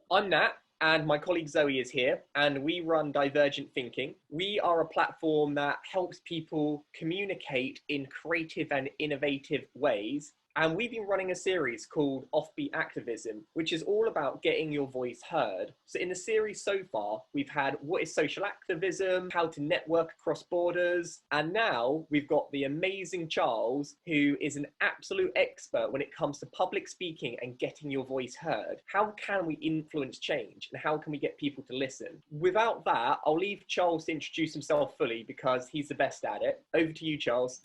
I'm Nat, and my colleague Zoe is here, and we run Divergent Thinking. We are a platform that helps people communicate in creative and innovative ways. And we've been running a series called Off Beat Activism, which is all about getting your voice heard. So in the series so far, we've had what is social activism, how to network across borders, and now we've got the amazing Charles, who is an absolute expert when it comes to public speaking and getting your voice heard. How can we influence change, and how can we get people to listen? Without that, I'll leave Charles to introduce himself fully because he's the best at it. Over to you, Charles.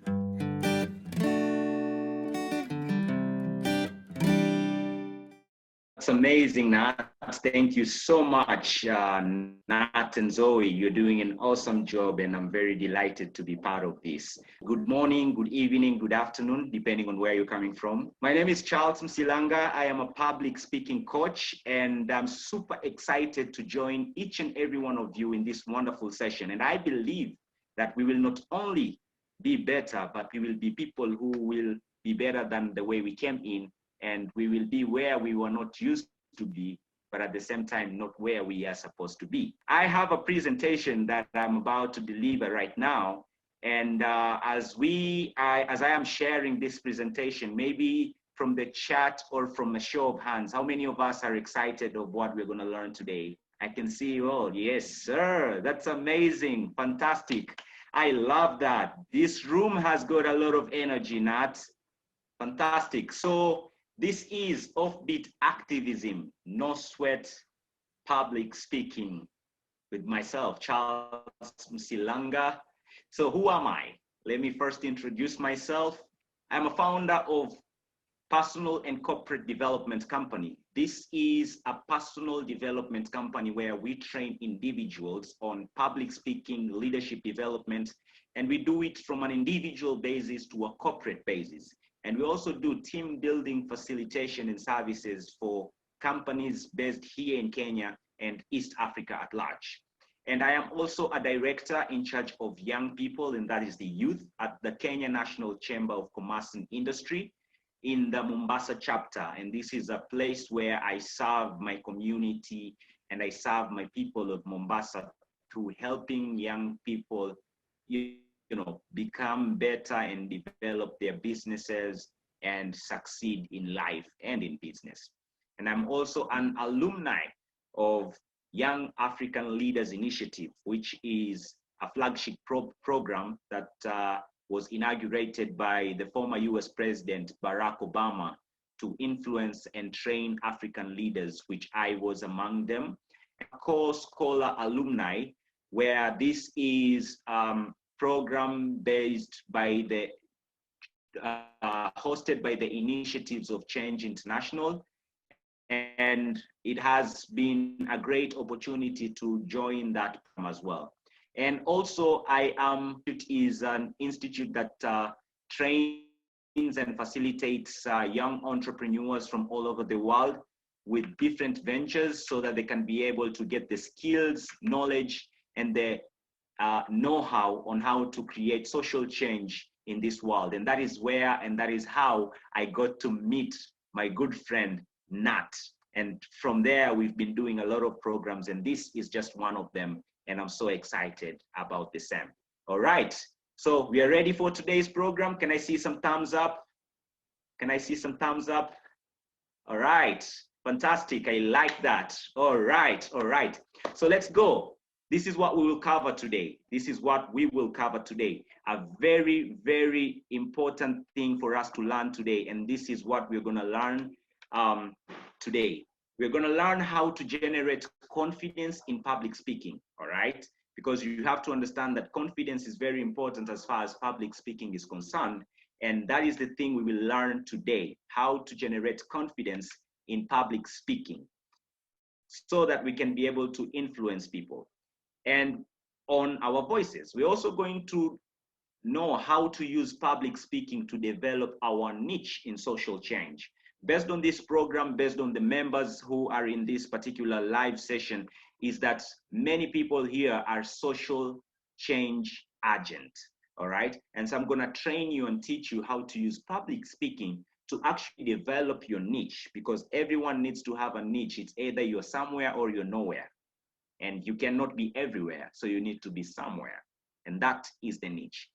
It's amazing, Nat. Thank you so much, Nat and Zoe. You're doing an awesome job, and I'm very delighted to be part of this. Good morning, good evening, good afternoon, depending on where you're coming from. My name is Charles Msilanga. I am a public speaking coach, and I'm super excited to join each and every one of you in this wonderful session. And I believe that we will not only be better, but we will be people who will be better than the way we came in. And we will be where we were not used to be, but at the same time, not where we are supposed to be. I have a presentation that I'm about to deliver right now. And as I am sharing this presentation, maybe from the chat or from a show of hands, how many of us are excited of what we're gonna learn today? I can see you all. Yes, sir. That's amazing. Fantastic. I love that. This room has got a lot of energy, Nat. Fantastic. So, this is Offbeat Activism, no sweat public speaking with myself, Charles Msilanga. So who am I? Let me first introduce myself. I'm a founder of Personal and Corporate Development Company. This is a personal development company where we train individuals on public speaking, leadership development, and we do it from an individual basis to a corporate basis. And we also do team building facilitation and services for companies based here in Kenya and East Africa at large. And I am also a director in charge of young people, and that is the youth, at the Kenya National Chamber of Commerce and Industry in the Mombasa chapter. And this is a place where I serve my community and I serve my people of Mombasa through helping young people become better and develop their businesses and succeed in life and in business. And I'm also an alumni of Young African Leaders Initiative, which is a flagship program that was inaugurated by the former US President Barack Obama to influence and train African leaders, which I was among them. A core scholar alumni, where this is program based by the hosted by the Initiatives of Change International, and it has been a great opportunity to join that program as well. And also, it is an institute that trains and facilitates young entrepreneurs from all over the world with different ventures so that they can be able to get the skills, knowledge, and the know-how on how to create social change in this world. And that is where, and that is how I got to meet my good friend, Nat. And from there, we've been doing a lot of programs, and this is just one of them. And I'm so excited about the same. All right, so we are ready for today's program. Can I see some thumbs up? Can I see some thumbs up? All right, fantastic, I like that. All right, so let's go. This is what we will cover today. This is what we will cover today. A very, very important thing for us to learn today. And this is what we're gonna learn today. We're gonna learn how to generate confidence in public speaking, all right? Because you have to understand that confidence is very important as far as public speaking is concerned. And that is the thing we will learn today, how to generate confidence in public speaking so that we can be able to influence people. And on our voices, we're also going to know how to use public speaking to develop our niche in social change. Based on this program, based on the members who are in this particular live session, is that many people here are social change agents, all right? And so I'm gonna train you and teach you how to use public speaking to actually develop your niche, because everyone needs to have a niche. It's either you're somewhere or you're nowhere, and you cannot be everywhere. So you need to be somewhere, and that is the niche.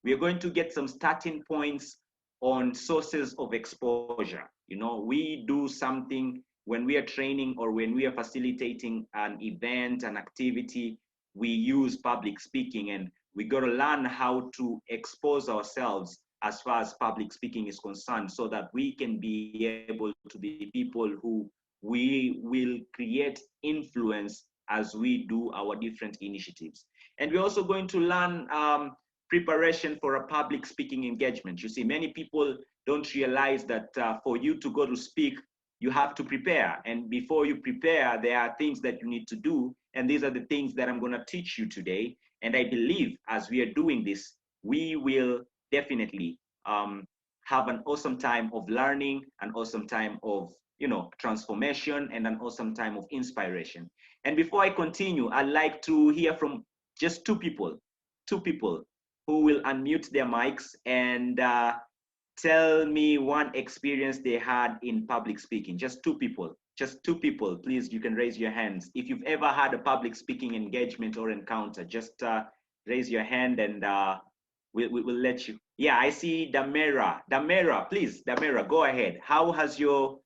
We are going to get some starting points on sources of exposure. You know, we do something when we are training or when we are facilitating an event, an activity, we use public speaking, and we got to learn how to expose ourselves as far as public speaking is concerned, so that we can be able to be people who we will create influence as we do our different initiatives. And we're also going to learn preparation for a public speaking engagement. You see, many people don't realize that for you to go to speak, you have to prepare. And before you prepare, there are things that you need to do. And these are the things that I'm going to teach you today. And I believe as we are doing this, we will definitely have an awesome time of learning, an awesome time of, you know, transformation, and an awesome time of inspiration. And before I continue, I'd like to hear from just two people who will unmute their mics and tell me one experience they had in public speaking. Just two people, please, you can raise your hands. If you've ever had a public speaking engagement or encounter, just raise your hand, and we'll let you. Yeah, I see Damera. Damera, please, Damera, go ahead. How has your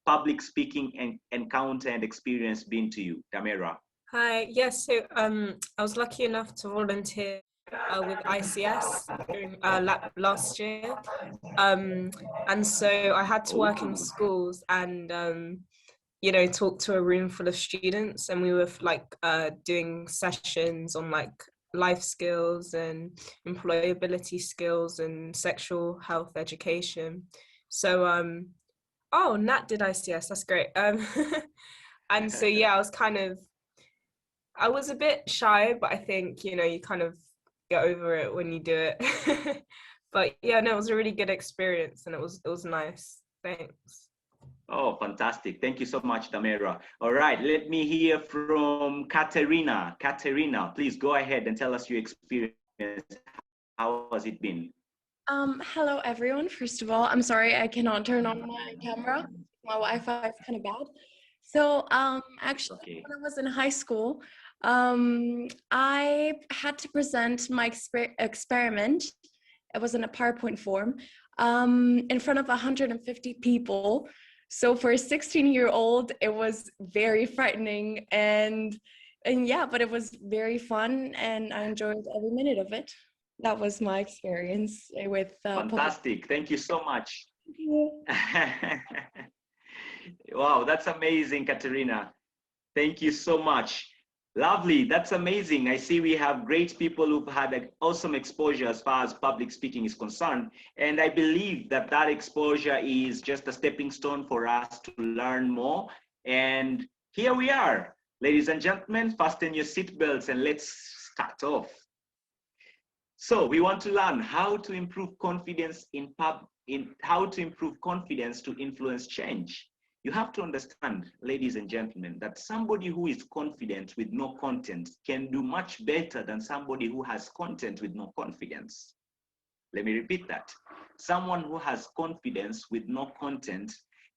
public speaking encounter and experience been to you, Damera? Hi, yes, so I was lucky enough to volunteer with ICS during last year. And so I had to work in schools and, you know, talk to a room full of students, and we were like doing sessions on like life skills and employability skills and sexual health education. So, oh, Nat did ICS, that's great. And so, yeah, I was a bit shy, but I think, you know, you kind of get over it when you do it. But yeah, no, it was a really good experience, and it was nice. Thanks. Oh, fantastic. Thank you so much, Damera. All right, let me hear from Katerina. Katerina, please go ahead and tell us your experience. How has it been? Hello, everyone. First of all, I'm sorry I cannot turn on my camera. My Wi-Fi is kind of bad. So actually, Okay. when I was in high school, I had to present my experiment. It was in a PowerPoint form in front of 150 people. So for a 16-year-old, it was very frightening, and yeah, but it was very fun, and I enjoyed every minute of it. That was my experience with fantastic. Thank you so much. Thank you. Wow, that's amazing, Katerina. Thank you so much. Lovely, that's amazing. I see we have great people who've had an awesome exposure as far as public speaking is concerned. And I believe that that exposure is just a stepping stone for us to learn more. And here we are. Ladies and gentlemen, fasten your seatbelts and let's start off. So we want to learn how to improve confidence how to improve confidence to influence change. You have to understand, ladies and gentlemen, that somebody who is confident with no content can do much better than somebody who has content with no confidence. Let me repeat that. Someone who has confidence with no content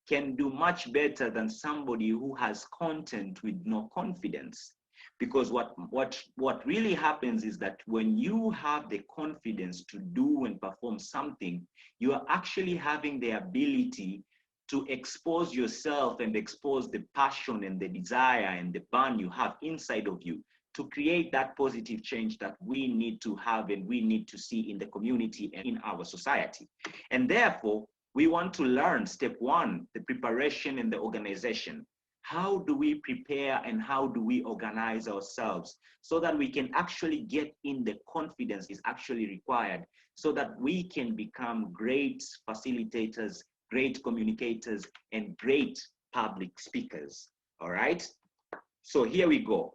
can do much better than somebody who has content with no confidence. Because what really happens is that when you have the confidence to do and perform something, you are actually having the ability to expose yourself and expose the passion and the desire and the burn you have inside of you to create that positive change that we need to have and we need to see in the community and in our society. And therefore, we want to learn step one, the preparation and the organization. How do we prepare and how do we organize ourselves so that we can actually get in the confidence is actually required so that we can become great facilitators, great communicators, and great public speakers, all right? So here we go.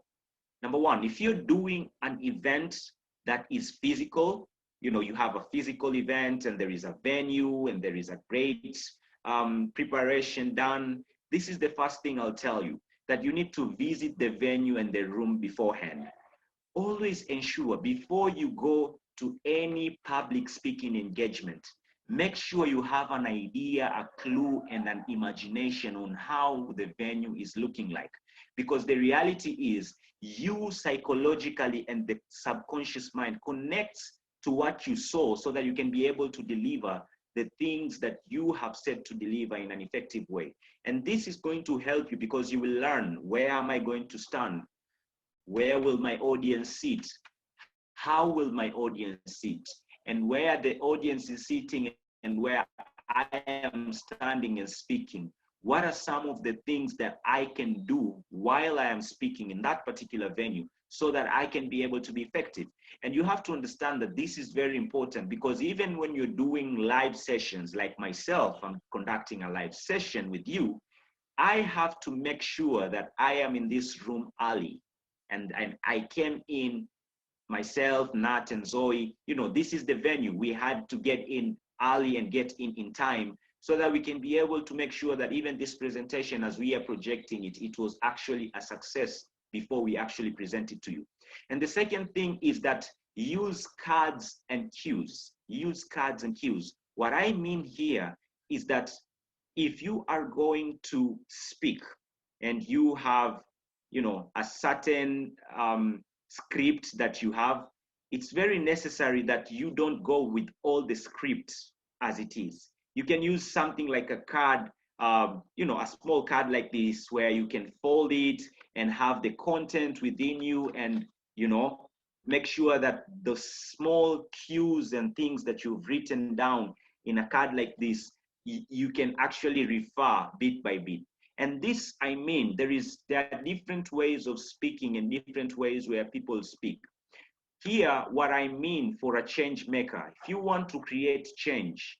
Number one, if you're doing an event that is physical, you know, you have a physical event and there is a venue and there is a great preparation done, this is the first thing I'll tell you, that you need to visit the venue and the room beforehand. Always ensure before you go to any public speaking engagement make sure you have an idea, a clue, and an imagination on how the venue is looking like. Because the reality is, you psychologically and the subconscious mind connects to what you saw so that you can be able to deliver the things that you have said to deliver in an effective way. And this is going to help you because you will learn, where am I going to stand? Where will my audience sit? How will my audience sit? And where the audience is sitting and where I am standing and speaking, what are some of the things that I can do while I am speaking in that particular venue so that I can be able to be effective? And you have to understand that this is very important, because even when you're doing live sessions, like myself, I'm conducting a live session with you, I have to make sure that I am in this room early. And I came in, myself, Nat, and Zoe, this is the venue. We had to get in early and get in time so that we can be able to make sure that even this presentation, as we are projecting it, it was actually a success before we actually present it to you. And the second thing is that use cards and cues. Use cards and cues. What I mean here is that if you are going to speak and you have, a certain script that you have, it's very necessary that you don't go with all the scripts as it is. You can use something like a card, a small card like this, where you can fold it and have the content within you, and make sure that the small cues and things that you've written down in a card like this, you can actually refer bit by bit. And this, I mean, there are different ways of speaking and different ways where people speak. Here, what I mean for a change maker, if you want to create change,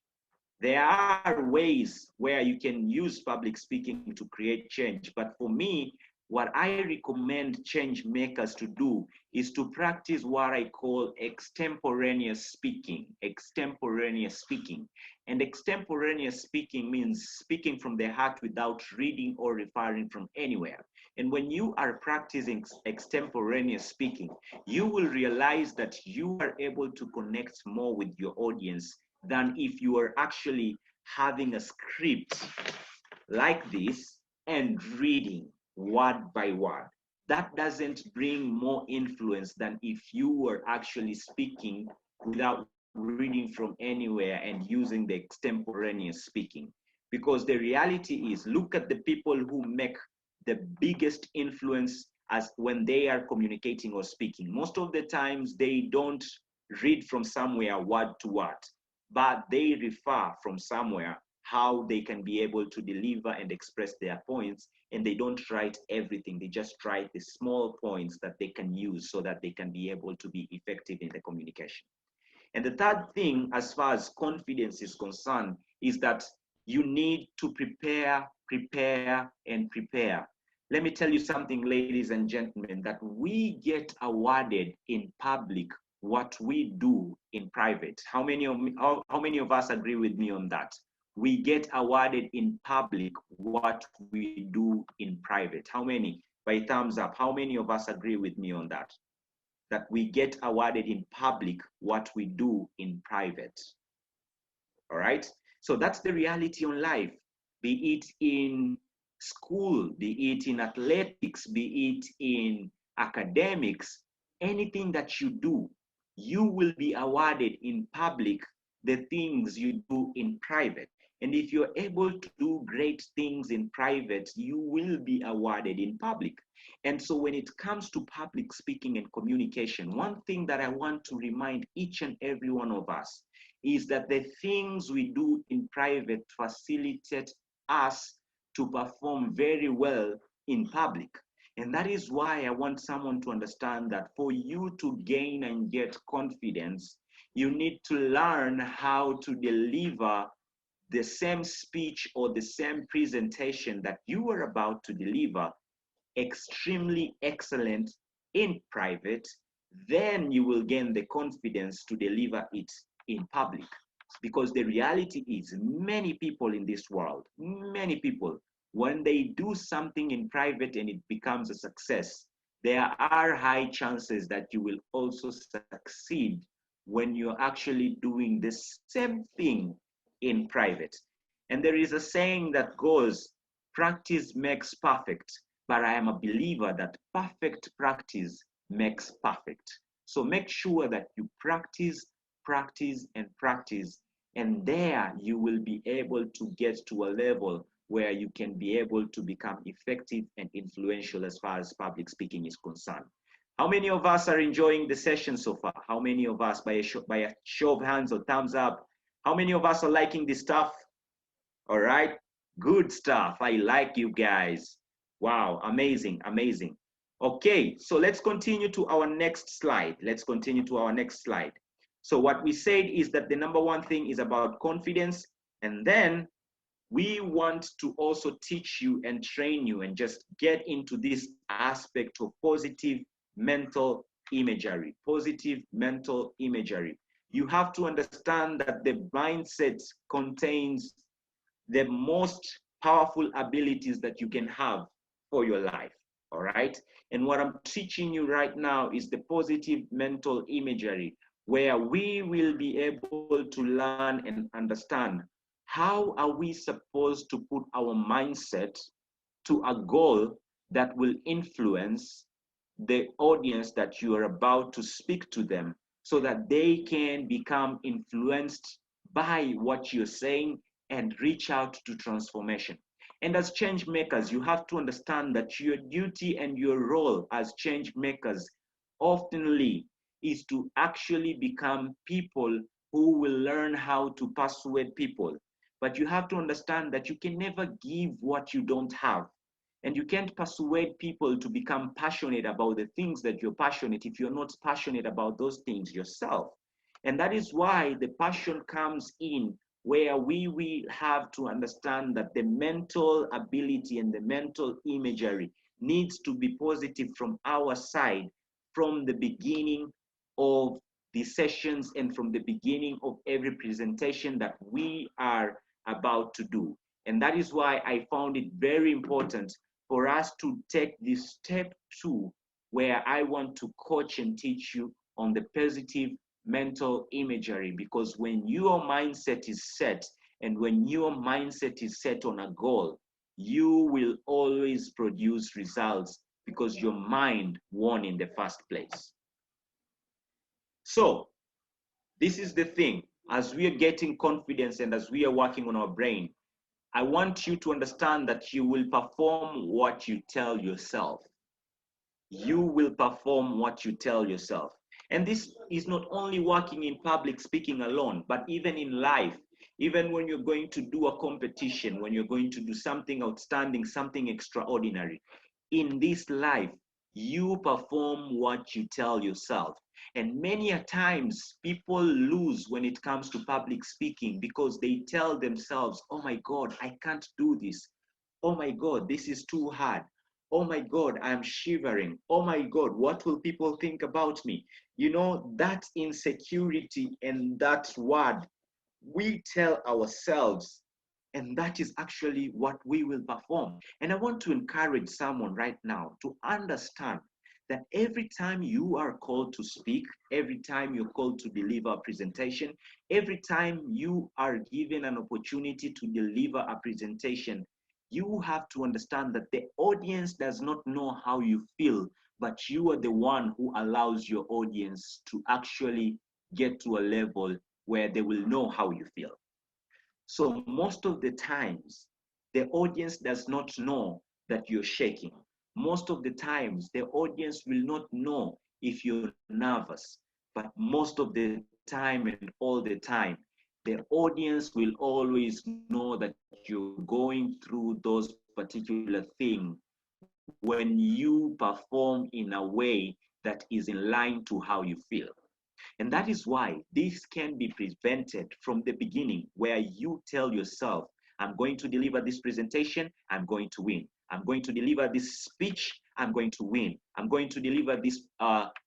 there are ways where you can use public speaking to create change. But for me, what I recommend change makers to do is to practice what I call extemporaneous speaking. Extemporaneous speaking. And extemporaneous speaking means speaking from the heart without reading or referring from anywhere. And when you are practicing extemporaneous speaking, you will realize that you are able to connect more with your audience than if you are actually having a script like this and reading word by word. That doesn't bring more influence than if you were actually speaking without reading from anywhere and using the extemporaneous speaking. Because the reality is, look at the people who make the biggest influence as when they are communicating or speaking. Most of the times they don't read from somewhere word to word, but they refer from somewhere how they can be able to deliver and express their points, and they don't write everything. They just write the small points that they can use so that they can be able to be effective in the communication. And the third thing, as far as confidence is concerned, is that you need to prepare, prepare, and prepare. Let me tell you something, ladies and gentlemen, that we get awarded in public what we do in private. How many of us agree with me on that? We get awarded in public what we do in private. How many? By thumbs up. How many of us agree with me on that? That we get awarded in public what we do in private. All right? So that's the reality on life, be it in school, be it in athletics, be it in academics, anything that you do, you will be awarded in public the things you do in private. And if you're able to do great things in private, you will be awarded in public. And so when it comes to public speaking and communication, one thing that I want to remind each and every one of us is that the things we do in private facilitate us to perform very well in public. And that is why I want someone to understand that for you to gain and get confidence, you need to learn how to deliver the same speech or the same presentation that you were about to deliver extremely excellent in private. Then you will gain the confidence to deliver it in public. Because the reality is, many people in this world, many people, when they do something in private and it becomes a success, there are high chances that you will also succeed when you're actually doing the same thing in private. And there is a saying that goes, practice makes perfect, but I am a believer that perfect practice makes perfect. So make sure that you practice, practice, and practice, and there you will be able to get to a level where you can be able to become effective and influential as far as public speaking is concerned. How many of us are enjoying the session so far? How many of us, by a show of hands or thumbs up, how many of us are liking this stuff? All right, good stuff. I like you guys. Wow, amazing, amazing. Okay, so let's continue to our next slide. Let's continue to our next slide. So what we said is that the number one thing is about confidence, and then we want to also teach you and train you and just get into this aspect of positive mental imagery. Positive mental imagery. You have to understand that the mindset contains the most powerful abilities that you can have for your life. All right. And what I'm teaching you right now is the positive mental imagery, where we will be able to learn and understand how are we supposed to put our mindset to a goal that will influence the audience that you are about to speak to them, so that they can become influenced by what you're saying and reach out to transformation. And as change makers, you have to understand that your duty and your role as change makers oftenly is to actually become people who will learn how to persuade people. But you have to understand that you can never give what you don't have. And you can't persuade people to become passionate about the things that you're passionate if you're not passionate about those things yourself. And that is why the passion comes in, where we will have to understand that the mental ability and the mental imagery needs to be positive from our side from the beginning of the sessions and from the beginning of every presentation that we are about to do. And that is why I found it very important for us to take this step 2, where I want to coach and teach you on the positive mental imagery. Because when your mindset is set, and when your mindset is set on a goal, you will always produce results because your mind won in the first place. So this is the thing, as we are getting confidence and as we are working on our brain, I want you to understand that you will perform what you tell yourself. You will perform what you tell yourself. And this is not only working in public speaking alone, but even in life. Even when you're going to do a competition, when you're going to do something outstanding, something extraordinary. In this life, you perform what you tell yourself. And many a times people lose when it comes to public speaking because they tell themselves, oh my God, I can't do this. Oh my God, this is too hard. Oh my God, I'm shivering. Oh my God, what will people think about me? You know, that insecurity and that word we tell ourselves, and that is actually what we will perform. And I want to encourage someone right now to understand that every time you are called to speak, every time you're called to deliver a presentation, every time you are given an opportunity to deliver a presentation, you have to understand that the audience does not know how you feel, but you are the one who allows your audience to actually get to a level where they will know how you feel. So most of the times, the audience does not know that you're shaking. Most of the times, the audience will not know if you're nervous. But most of the time and all the time, the audience will always know that you're going through those particular things when you perform in a way that is in line to how you feel. And that is why this can be prevented from the beginning, where you tell yourself, I'm going to deliver this presentation, I'm going to win. I'm going to deliver this speech, I'm going to win. I'm going to deliver this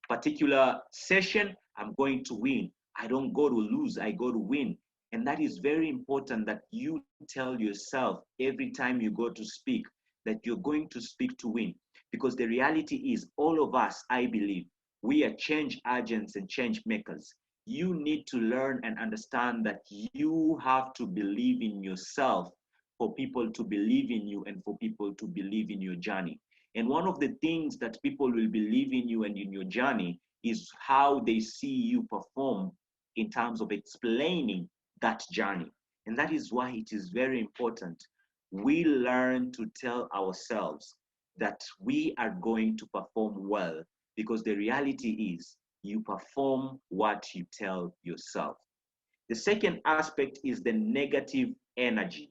particular session, I'm going to win. I don't go to lose, I go to win. And that is very important that you tell yourself every time you go to speak that you're going to speak to win. Because the reality is, all of us, I believe, we are change agents and change makers. you need to learn and understand that you have to believe in yourself for people to believe in you and for people to believe in your journey. And one of the things that people will believe in you and in your journey is how they see you perform in terms of explaining that journey. And that is why it is very important we learn to tell ourselves that we are going to perform well, because the reality is you perform what you tell yourself. The second aspect is the negative energy,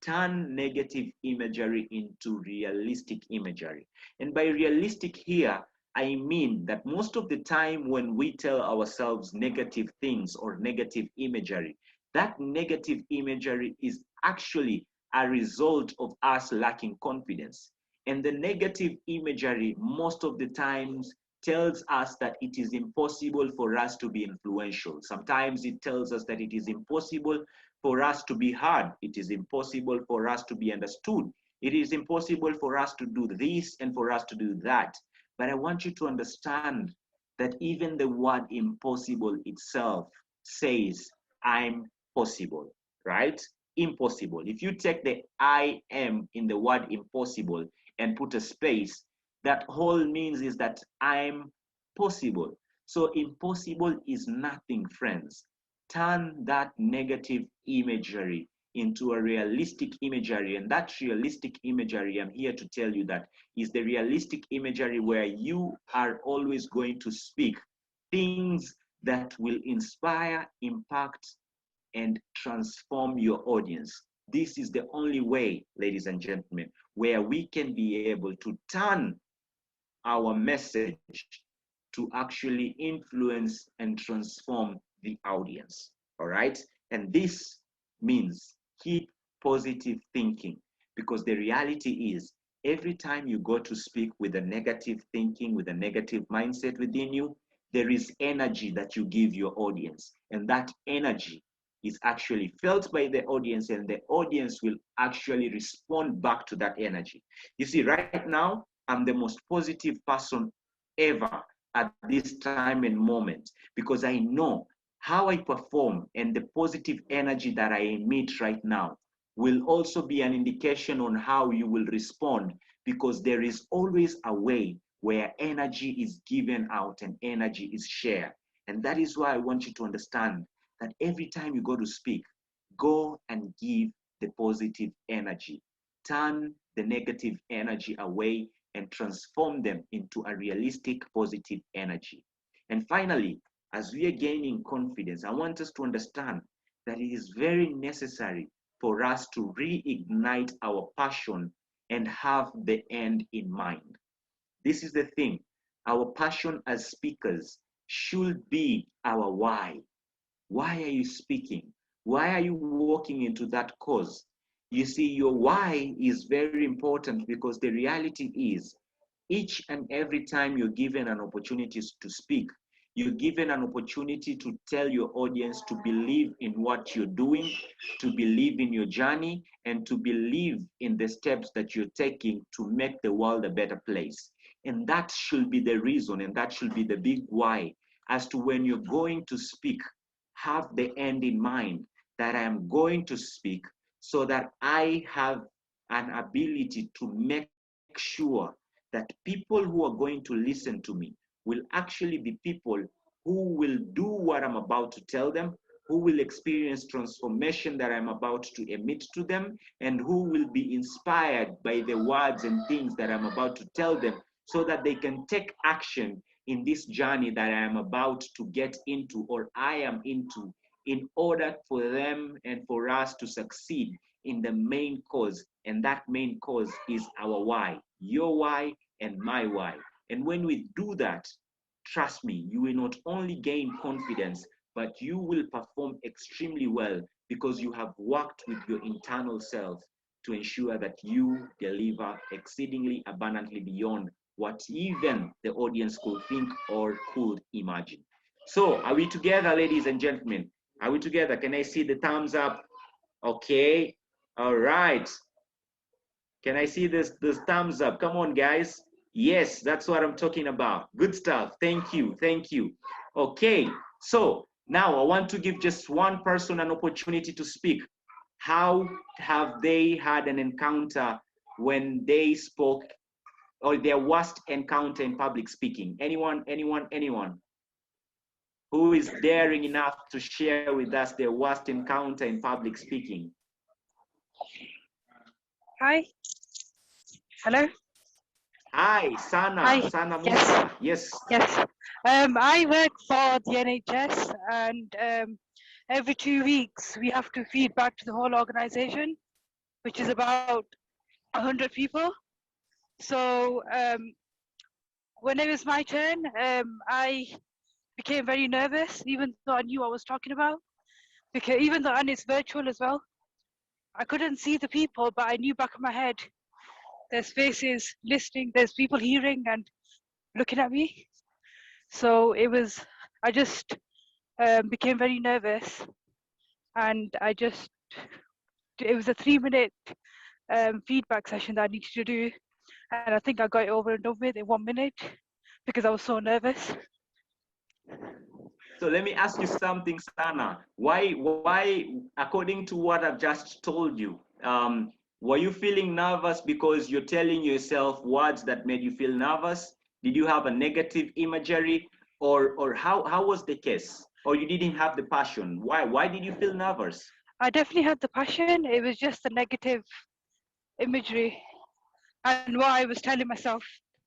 turn negative imagery into realistic imagery. And by realistic here, I mean that most of the time when we tell ourselves negative things or negative imagery, that negative imagery is actually a result of us lacking confidence. And the negative imagery most of the times tells us that it is impossible for us to be influential. Sometimes it tells us that it is impossible for us to be heard. It is impossible for us to be understood. It is impossible for us to do this and for us to do that. But I want you to understand that even the word impossible itself says, I'm possible, right? Impossible. If you take the I am in the word impossible and put a space, that whole means is that I'm possible. So impossible is nothing, friends. Turn that negative imagery into a realistic imagery. And that realistic imagery, I'm here to tell you that, is the realistic imagery where you are always going to speak things that will inspire, impact, and transform your audience. This is the only way, ladies and gentlemen, where we can be able to turn our message to actually influence and transform the audience. All right. And this means keep positive thinking, because the reality is every time you go to speak with a negative thinking, with a negative mindset within you, there is energy that you give your audience. And that energy is actually felt by the audience, and the audience will actually respond back to that energy. You see, right now, I'm the most positive person ever at this time and moment, because I know how I perform, and the positive energy that I emit right now will also be an indication on how you will respond, because there is always a way where energy is given out and energy is shared. And that is why I want you to understand that every time you go to speak, go and give the positive energy. Turn the negative energy away and transform them into a realistic positive energy. And finally, as we are gaining confidence, I want us to understand that it is very necessary for us to reignite our passion and have the end in mind. This is the thing. Our passion as speakers should be our why. Why are you speaking? Why are you walking into that cause? You see, your why is very important, because the reality is each and every time you're given an opportunity to speak, you're given an opportunity to tell your audience to believe in what you're doing, to believe in your journey, and to believe in the steps that you're taking to make the world a better place. And that should be the reason, and that should be the big why, as to when you're going to speak, have the end in mind, that I am going to speak so that I have an ability to make sure that people who are going to listen to me will actually be people who will do what I'm about to tell them, who will experience transformation that I'm about to emit to them, and who will be inspired by the words and things that I'm about to tell them, so that they can take action in this journey that I am about to get into, or I am into, in order for them and for us to succeed in the main cause. And that main cause is our why, your why and my why. And when we do that, trust me, you will not only gain confidence, but you will perform extremely well, because you have worked with your internal self to ensure that you deliver exceedingly abundantly beyond what even the audience could think or could imagine. So are we together, ladies and gentlemen? Are we together? Can I see the thumbs up? Okay. All right. Can I see this thumbs up? Come on, guys. Yes, that's what I'm talking about. Good stuff. Thank you. Thank you. Okay. So now I want to give just one person an opportunity to speak. How have they had an encounter when they spoke, or their worst encounter in public speaking? Anyone, anyone, anyone? Who is daring enough to share with us their worst encounter in public speaking? Hi. Hello. Hi, Sana. Hi. Sana Yes. Musa. Yes. Yes. I work for the NHS, and every 2 weeks we have to feed back to the whole organization, which is about 100 people. So when it was my turn, I became very nervous, even though I knew what I was talking about, because even though, and it's virtual as well, I couldn't see the people, but I knew back in my head there's faces listening, there's people hearing and looking at me. So it was, I just became very nervous, and it was a 3-minute feedback session that I needed to do, and I think I got it over and done with in 1 minute because I was so nervous. So let me ask you something, Sana. Why, according to what I've just told you, were you feeling nervous because you're telling yourself words that made you feel nervous? Did you have a negative imagery, or how was the case? Or you didn't have the passion? Why did you feel nervous? I definitely had the passion. It was just the negative imagery and what I was telling myself.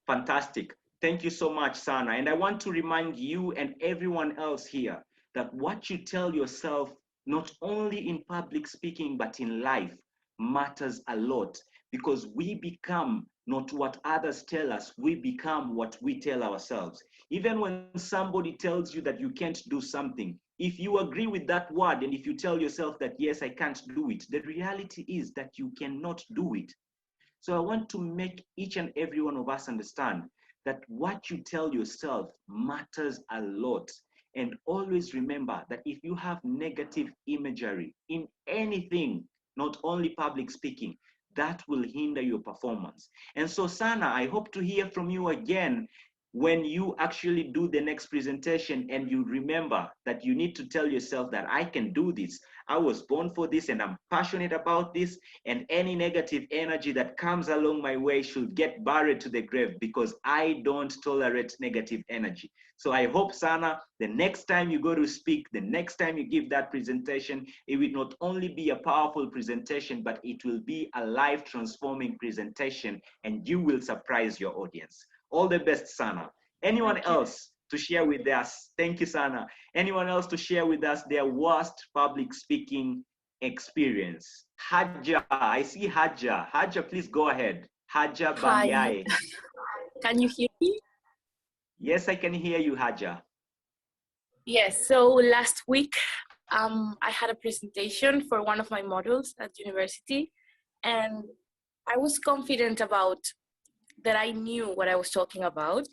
Fantastic. Thank you so much, Sana. And I want to remind you and everyone else here that what you tell yourself, not only in public speaking, but in life, matters a lot, because we become not what others tell us, we become what we tell ourselves. Even when somebody tells you that you can't do something, if you agree with that word and if you tell yourself that, yes, I can't do it, the reality is that you cannot do it. So I want to make each and every one of us understand that what you tell yourself matters a lot. And always remember that if you have negative imagery in anything, not only public speaking, that will hinder your performance. And so, Sana, I hope to hear from you again when you actually do the next presentation, and you remember that you need to tell yourself that I can do this. I was born for this and I'm passionate about this, and any negative energy that comes along my way should get buried to the grave, because I don't tolerate negative energy. So I hope, Sana, the next time you go to speak, the next time you give that presentation, it will not only be a powerful presentation, but it will be a life transforming presentation, and you will surprise your audience. All the best, Sana. Anyone else to share with us? Thank you, Sana. Anyone else to share with us their worst public speaking experience? Haja, I see Haja. Haja, please go ahead. Haja Banyai. Can you hear me? Yes, I can hear you, Haja. Yes, so last week I had a presentation for one of my modules at university, and I was confident about that I knew what I was talking about,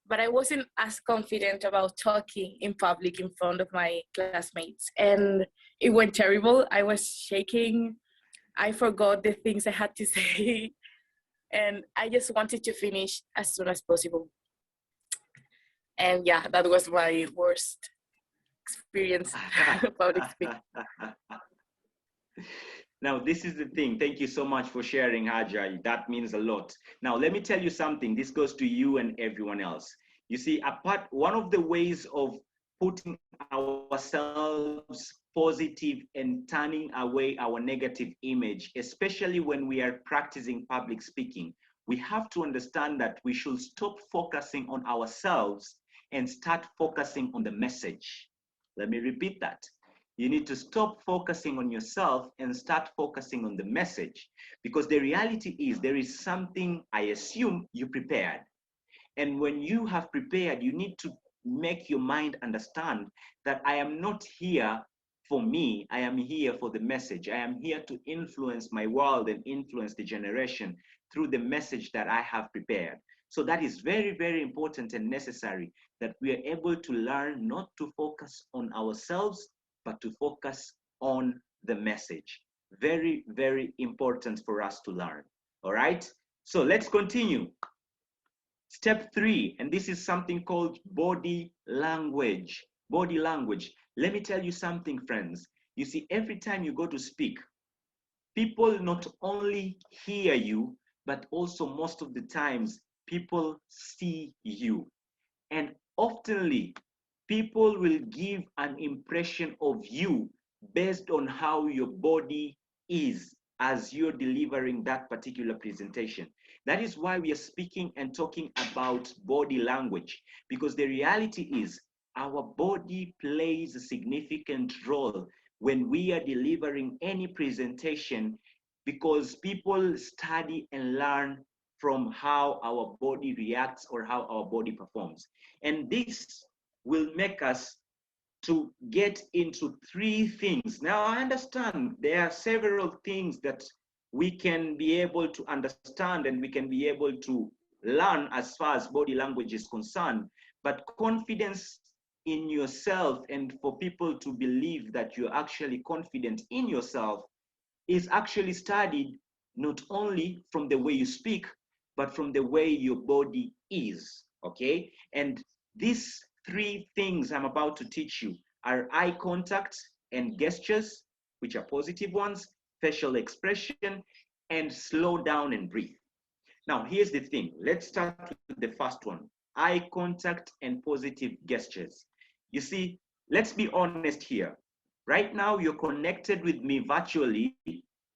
but I wasn't as confident about talking in public in front of my classmates. And it went terrible. I was shaking. I forgot the things I had to say. And I just wanted to finish as soon as possible. And yeah, that was my worst experience public speaking. Now, this is the thing. Thank you so much for sharing, Haja. That means a lot. Now, let me tell you something. This goes to you and everyone else. You see, one of the ways of putting ourselves positive and turning away our negative image, especially when we are practicing public speaking, we have to understand that we should stop focusing on ourselves and start focusing on the message. Let me repeat that. You need to stop focusing on yourself and start focusing on the message, because the reality is there is something, I assume, you prepared. And when you have prepared, you need to make your mind understand that I am not here for me, I am here for the message. I am here to influence my world and influence the generation through the message that I have prepared. So that is very, very important and necessary, that we are able to learn not to focus on ourselves, but to focus on the message. Very, very important for us to learn. All right, so let's continue. Step 3, and this is something called body language. body language. Let me tell you something, friends. You see, every time you go to speak, people not only hear you, but also most of the times people see you. And oftenly, people will give an impression of you based on how your body is as you're delivering that particular presentation. That is why we are speaking and talking about body language, because the reality is our body plays a significant role when we are delivering any presentation, because people study and learn from how our body reacts or how our body performs. And this will make us to get into three things. Now, I understand there are several things that we can be able to understand and we can be able to learn as far as body language is concerned, but confidence in yourself and for people to believe that you're actually confident in yourself is actually studied not only from the way you speak, but from the way your body is, okay? And these three things I'm about to teach you are eye contact and gestures, which are positive ones, facial expression, and slow down and breathe. Now, here's the thing. Let's start with the first one, eye contact and positive gestures. You see, let's be honest here. Right now, you're connected with me virtually,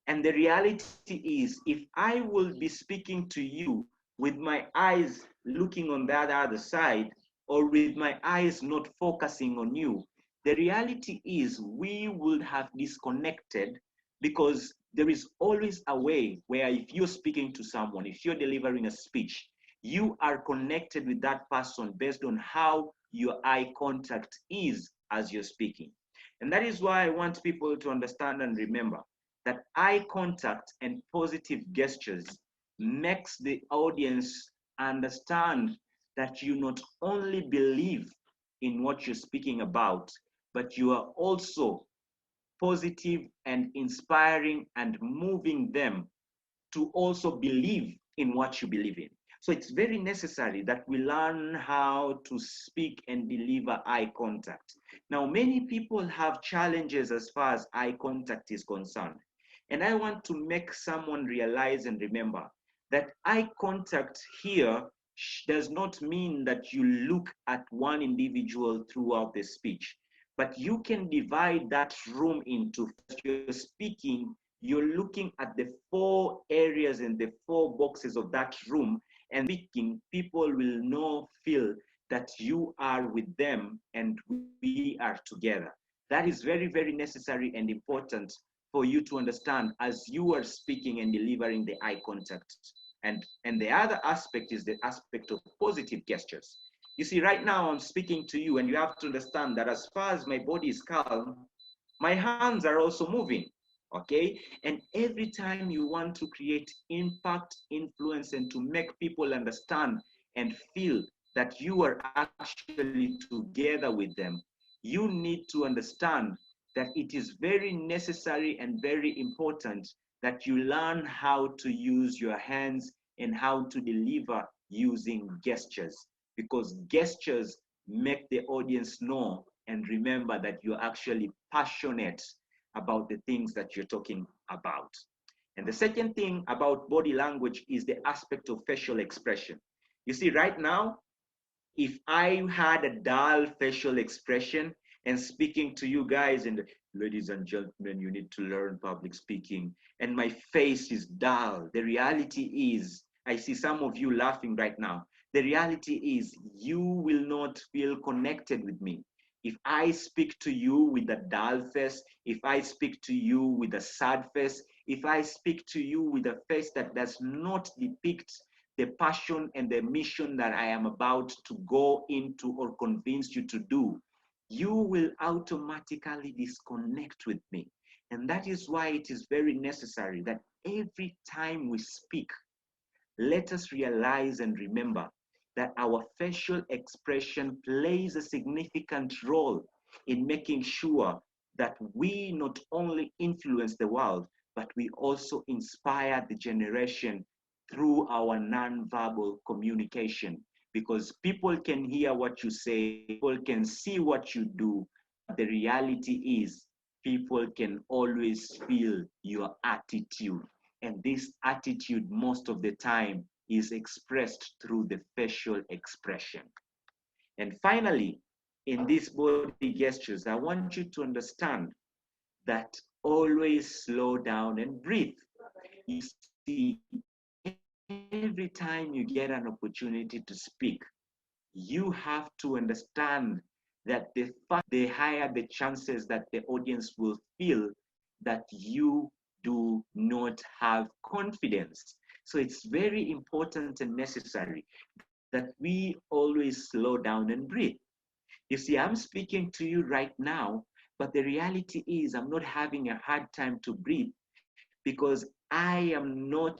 and the reality is, if I will be speaking to you with my eyes looking on that other side, or with my eyes not focusing on you, the reality is we would have disconnected, because there is always a way where if you're speaking to someone, if you're delivering a speech, you are connected with that person based on how your eye contact is as you're speaking. And that is why I want people to understand and remember that eye contact and positive gestures makes the audience understand that you not only believe in what you're speaking about, but you are also positive and inspiring and moving them to also believe in what you believe in. So it's very necessary that we learn how to speak and deliver eye contact. Now, many people have challenges as far as eye contact is concerned. And I want to make someone realize and remember that eye contact here does not mean that you look at one individual throughout the speech, but you can divide that room into, you're speaking, you're looking at the four areas and the four boxes of that room, and speaking, people will know, feel that you are with them and we are together. That is very, very necessary and important for you to understand as you are speaking and delivering the eye contact. And the other aspect is the aspect of positive gestures. You see, right now I'm speaking to you, and you have to understand that as far as my body is calm, my hands are also moving, okay? And every time you want to create impact, influence, and to make people understand and feel that you are actually together with them, you need to understand that it is very necessary and very important that you learn how to use your hands and how to deliver using gestures, because gestures make the audience know and remember that you're actually passionate about the things that you're talking about. And the second thing about body language is the aspect of facial expression. You see, right now, if I had a dull facial expression and speaking to you guys, and ladies and gentlemen, you need to learn public speaking, and my face is dull, the reality is, I see some of you laughing right now. The reality is you will not feel connected with me. If I speak to you with a dull face, if I speak to you with a sad face, if I speak to you with a face that does not depict the passion and the mission that I am about to go into or convince you to do, you will automatically disconnect with me. And that is why it is very necessary that every time we speak, let us realize and remember that our facial expression plays a significant role in making sure that we not only influence the world, but we also inspire the generation through our nonverbal communication. because people can hear what you say, people can see what you do. The reality is people can always feel your attitude. And this attitude most of the time is expressed through the facial expression. And finally, in these body gestures, I want you to understand that always slow down and breathe. You see, every time you get an opportunity to speak, you have to understand that the higher the chances that the audience will feel that you do not have confidence. So it's very important and necessary that we always slow down and breathe. You see, I'm speaking to you right now, but the reality is I'm not having a hard time to breathe because I am not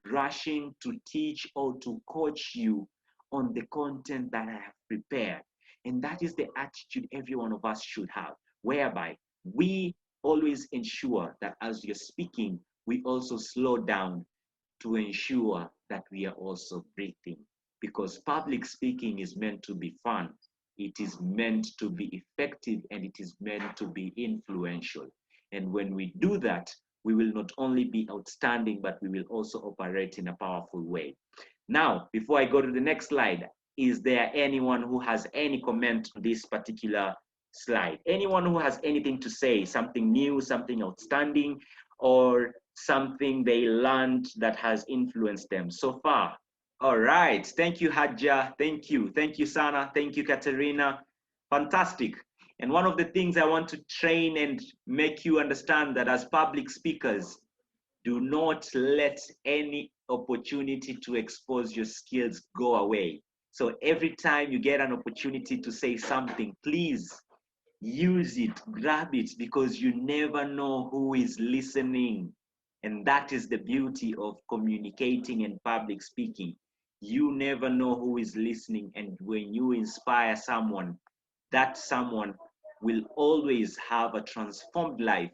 rushing to teach or to coach you on the content that I have prepared. And that is the attitude every one of us should have, whereby we always ensure that as you're speaking, we also slow down to ensure that we are also breathing. Because public speaking is meant to be fun, it is meant to be effective, and it is meant to be influential. And when we do that, we will not only be outstanding, but we will also operate in a powerful way. Now, before I go to the next slide, is there anyone who has any comment on this particular slide? Anyone who has anything to say, something new, something outstanding, or something they learned that has influenced them so far? All right, thank you, Hadja. Thank you, Sana. Thank you, Katerina. Fantastic. And one of the things I want to train and make you understand that as public speakers, do not let any opportunity to expose your skills go away. So every time you get an opportunity to say something, please use it, grab it, because you never know who is listening. And that is the beauty of communicating and public speaking. You never know who is listening. And when you inspire someone, that someone will always have a transformed life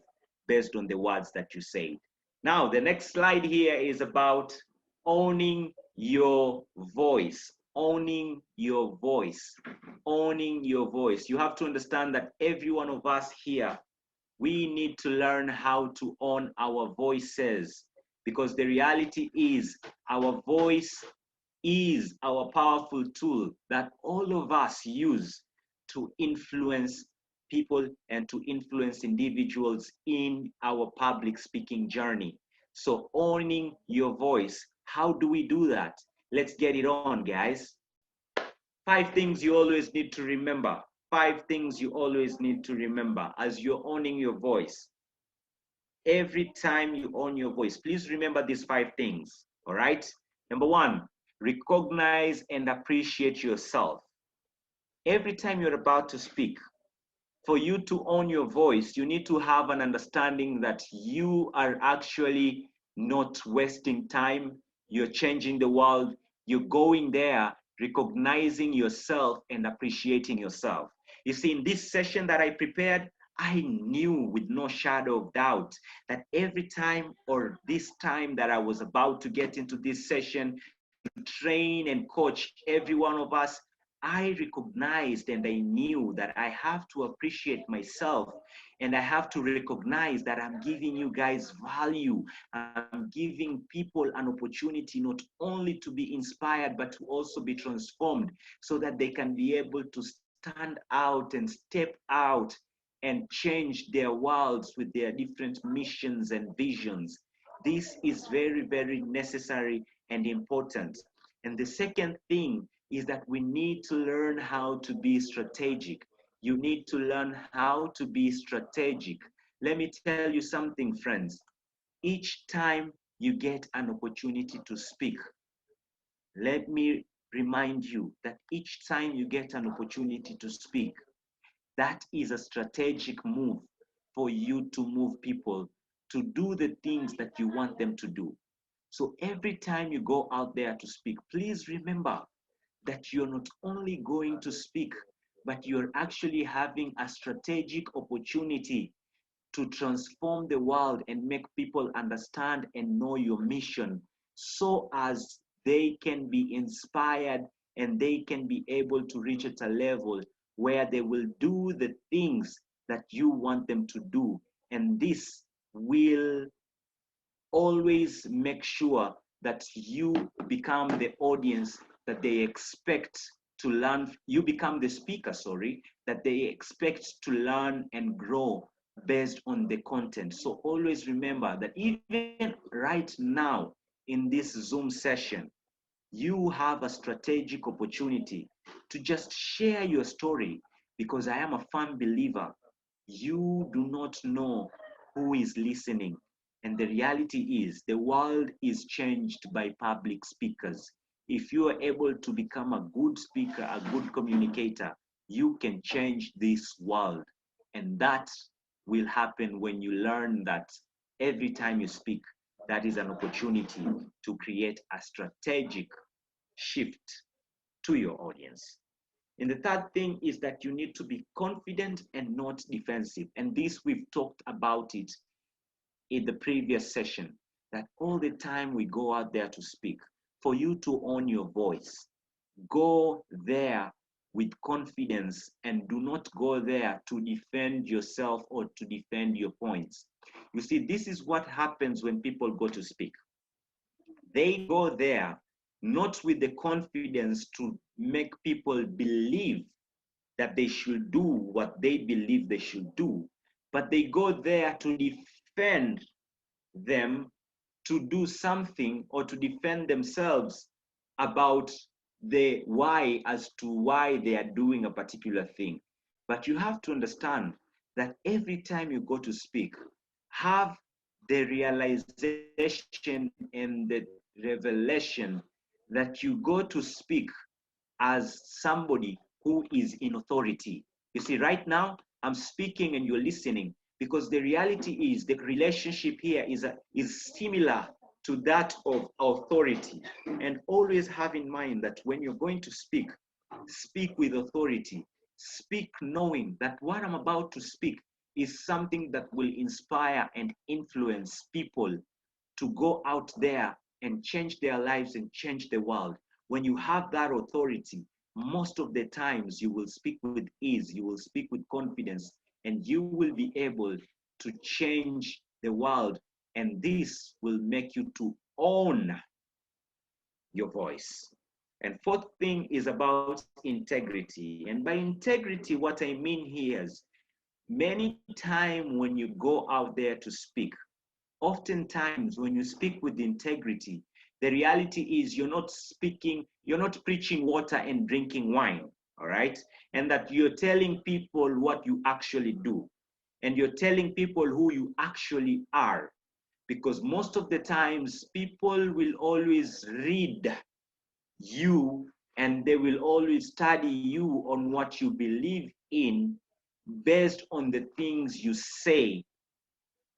based on the words that you say. Now, the next slide here is about owning your voice. Owning your voice. Owning your voice. You have to understand that every one of us here, we need to learn how to own our voices, because the reality is our voice is our powerful tool that all of us use to influence people and to influence individuals in our public speaking journey. So owning your voice, how do we do that? Let's get it on, guys. 5 things you always need to remember. 5 things you always need to remember as you're owning your voice. Every time you own your voice, please remember these 5 things, all right? Number 1, recognize and appreciate yourself. Every time you're about to speak, for you to own your voice, you need to have an understanding that you are actually not wasting time. You're changing the world. You're going there, recognizing yourself and appreciating yourself. You see, in this session that I prepared, I knew with no shadow of doubt that every time or this time that I was about to get into this session to train and coach every one of us, I recognized and I knew that I have to appreciate myself, and I have to recognize that I'm giving you guys value. I'm giving people an opportunity not only to be inspired, but to also be transformed so that they can be able to stand out and step out and change their worlds with their different missions and visions. This is very, very necessary and important. And the second thing is that we need to learn how to be strategic. You need to learn how to be strategic. Let me tell you something, friends. Each time you get an opportunity to speak, let me remind you that each time you get an opportunity to speak, that is a strategic move for you to move people to do the things that you want them to do. So every time you go out there to speak, please remember that you're not only going to speak, but you're actually having a strategic opportunity to transform the world and make people understand and know your mission so as they can be inspired and they can be able to reach at a level where they will do the things that you want them to do. And this will always make sure that you become the audience that they expect to learn. You become the speaker, sorry, that they expect to learn and grow based on the content. So always remember that even right now in this Zoom session, you have a strategic opportunity to just share your story, because I am a firm believer, you do not know who is listening. And the reality is the world is changed by public speakers. If you are able to become a good speaker, a good communicator, you can change this world. And that will happen when you learn that every time you speak, that is an opportunity to create a strategic shift to your audience. And the third thing is that you need to be confident and not defensive. And this, we've talked about it in the previous session, that all the time we go out there to speak, for you to own your voice, go there with confidence and do not go there to defend yourself or to defend your points. You see, this is what happens when people go to speak. They go there not with the confidence to make people believe that they should do what they believe they should do, but they go there to defend them, to do something or to defend themselves about the why, as to why they are doing a particular thing. But you have to understand that every time you go to speak, have the realization and the revelation that you go to speak as somebody who is in authority. You see, right now, I'm speaking and you're listening, because the reality is the relationship here is similar to that of authority. And always have in mind that when you're going to speak, speak with authority. Speak knowing that what I'm about to speak is something that will inspire and influence people to go out there and change their lives and change the world. When you have that authority, most of the times you will speak with ease, you will speak with confidence, and you will be able to change the world. And this will make you to own your voice. And fourth thing is about integrity. And by integrity, what I mean here is many times when you go out there to speak, oftentimes when you speak with integrity, the reality is you're not preaching water and drinking wine, all right? And that you're telling people what you actually do. And you're telling people who you actually are. Because most of the times people will always read you and they will always study you on what you believe in based on the things you say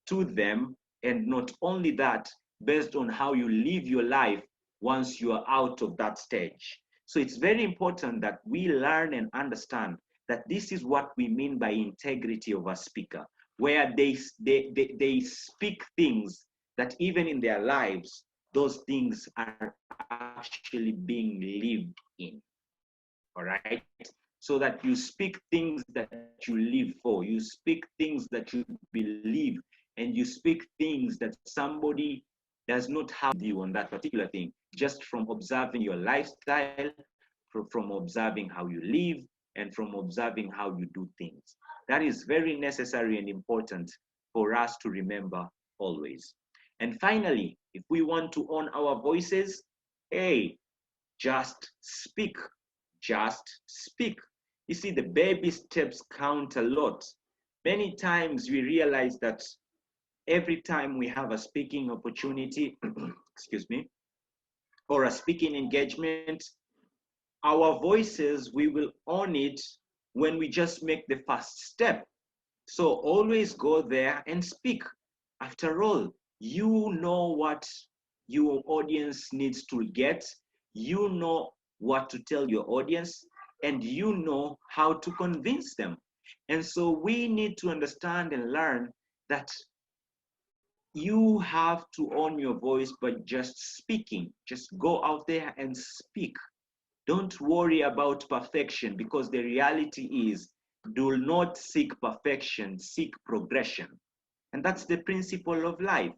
to them, and not only that, based on how you live your life once you are out of that stage. So it's very important that we learn and understand that this is what we mean by integrity of a speaker, where they speak things that even in their lives, those things are actually being lived in. All right? So that you speak things that you live for, you speak things that you believe, and you speak things that somebody does not have you on that particular thing, just from observing your lifestyle, from observing how you live, and from observing how you do things. That is very necessary and important for us to remember always. And finally, if we want to own our voices, hey, just speak. Just speak. You see, the baby steps count a lot. Many times we realize that every time we have a speaking opportunity, excuse me, or a speaking engagement, our voices, we will own it when we just make the first step. So always go there and speak. After all, you know what your audience needs to get. You know what to tell your audience, and you know how to convince them. And so we need to understand and learn that you have to own your voice by just speaking. Just go out there and speak. Don't worry about perfection, because the reality is, do not seek perfection, seek progression. And that's the principle of life.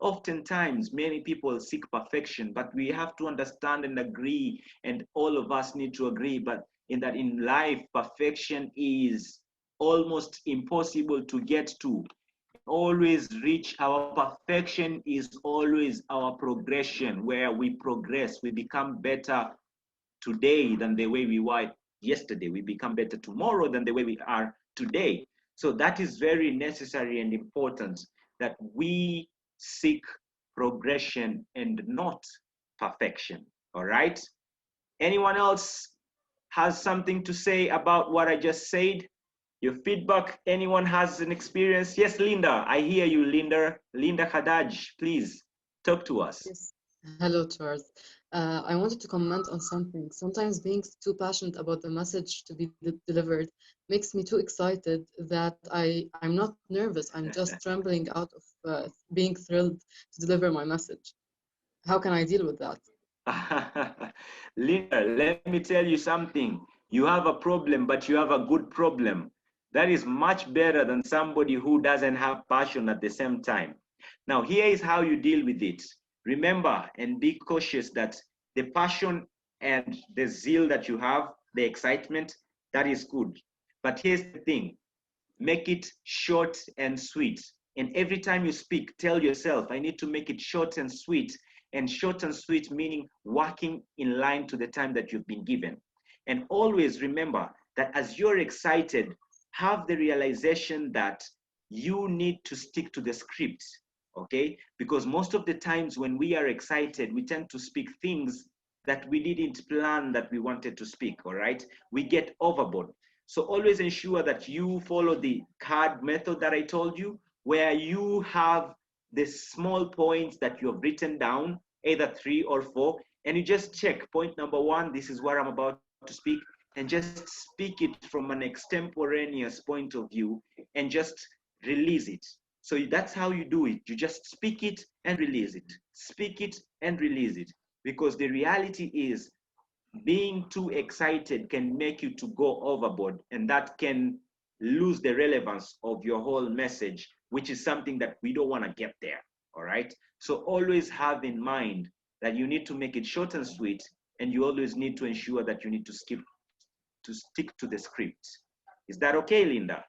Oftentimes, many people seek perfection, but we have to understand and agree, and all of us need to agree, but in life, perfection is almost impossible to get to. Always reach our perfection is always our progression, where we progress, we become better today than the way we were yesterday. We become better tomorrow than the way we are today. So that is very necessary and important, that we seek progression and not perfection. All right? Anyone else has something to say about what I just said? Your feedback, anyone has an experience? Yes, Linda, I hear you, Linda. Linda Haddaj, please talk to us. Yes. Hello, Charles. I wanted to comment on something. Sometimes being too passionate about the message to be delivered makes me too excited that I'm not nervous. I'm just trembling out of being thrilled to deliver my message. How can I deal with that? Linda, let me tell you something. You have a problem, but you have a good problem. That is much better than somebody who doesn't have passion at the same time. Now, here is how you deal with it. Remember and be cautious that the passion and the zeal that you have, the excitement, that is good. But here's the thing, make it short and sweet. And every time you speak, tell yourself, I need to make it short and sweet. And short and sweet meaning working in line to the time that you've been given. And always remember that as you're excited, have the realization that you need to stick to the script, okay? Because most of the times when we are excited, we tend to speak things that we didn't plan that we wanted to speak, all right? We get overboard. So always ensure that you follow the card method that I told you, where you have the small points that you have written down, either 3 or 4, and you just check point number 1, this is what I'm about to speak, and just speak it from an extemporaneous point of view and just release it. So that's how you do it. You just speak it and release it. Speak it and release it. Because the reality is, being too excited can make you to go overboard, and that can lose the relevance of your whole message, which is something that we don't want to get there. All right? So always have in mind that you need to make it short and sweet, and you always need to ensure that you need to stick to the script. Is that okay, Linda?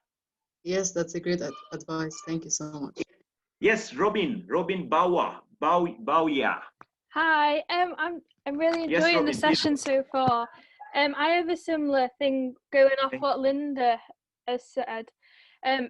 Yes, that's a great advice. Thank you so much. Yes, Robin Bauer. Hi, I'm really enjoying Yes, Robin, the session so far. I have a similar thing going off what Linda has said.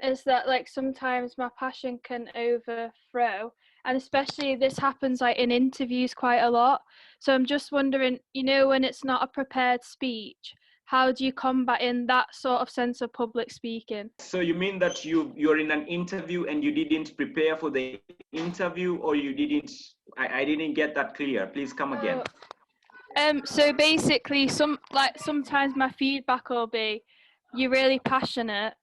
Is that like sometimes my passion can overthrow, and especially this happens like in interviews quite a lot. So I'm just wondering, you know, when it's not a prepared speech, how do you combat in that sort of sense of public speaking? So you mean that you're in an interview and you didn't prepare for the interview, or you didn't? I didn't get that clear. Please come again. So basically, sometimes my feedback will be, you're really passionate,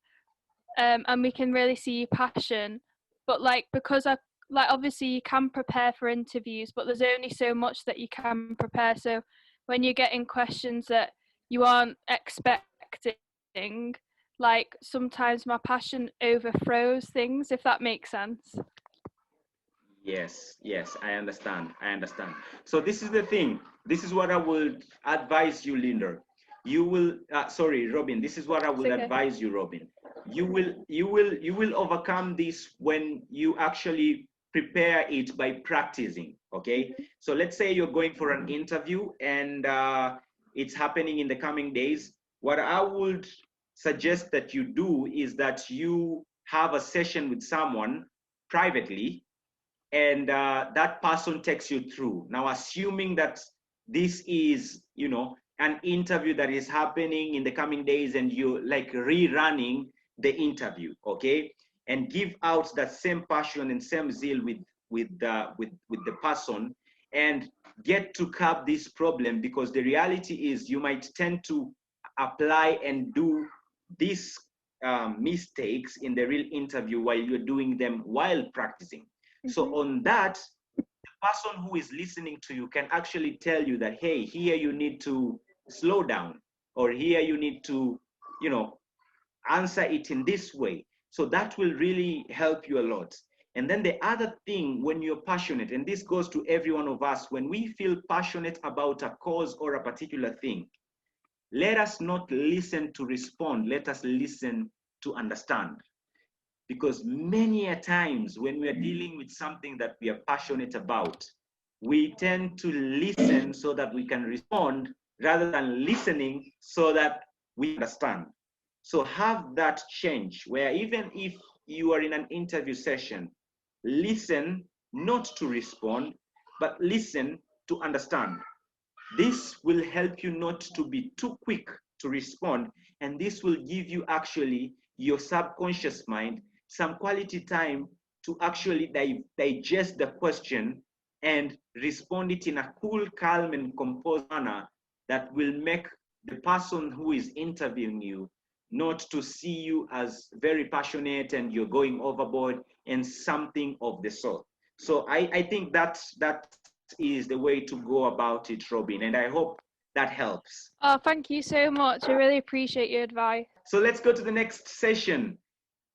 and we can really see your passion, but like because obviously you can prepare for interviews, but there's only so much that you can prepare. So when you're getting questions that you aren't expecting, like sometimes my passion overthrows things, if that makes sense. Yes, I understand. So this is the thing. This is what I would advise you, Linda. You will, sorry, Robin. This is what I would advise you, Robin. You will overcome this when you actually prepare it by practicing. Okay. So let's say you're going for an interview and it's happening in the coming days. What I would suggest that you do is that you have a session with someone privately, and that person takes you through. Now, assuming that this is, you know, an interview that is happening in the coming days and you like rerunning the interview, okay? And give out that same passion and same zeal with the person, and get to curb this problem, because the reality is you might tend to apply and do these mistakes in the real interview while you're doing them while practicing. So on that, the person who is listening to you can actually tell you that, hey, here you need to slow down, or here you need to, answer it in this way. So that will really help you a lot. And then the other thing, when you're passionate, and this goes to every one of us, when we feel passionate about a cause or a particular thing, let us not listen to respond, let us listen to understand. Because many a times when we are dealing with something that we are passionate about, we tend to listen so that we can respond rather than listening so that we understand. So have that change where even if you are in an interview session, listen not to respond, but listen to understand. This will help you not to be too quick to respond, and this will give you actually your subconscious mind some quality time to actually digest the question and respond it in a cool, calm, and composed manner that will make the person who is interviewing you not to see you as very passionate and you're going overboard and something of the sort. So I think that is the way to go about it, Robin, and I hope that helps. Oh, thank you so much. I really appreciate your advice. So let's go to the next session,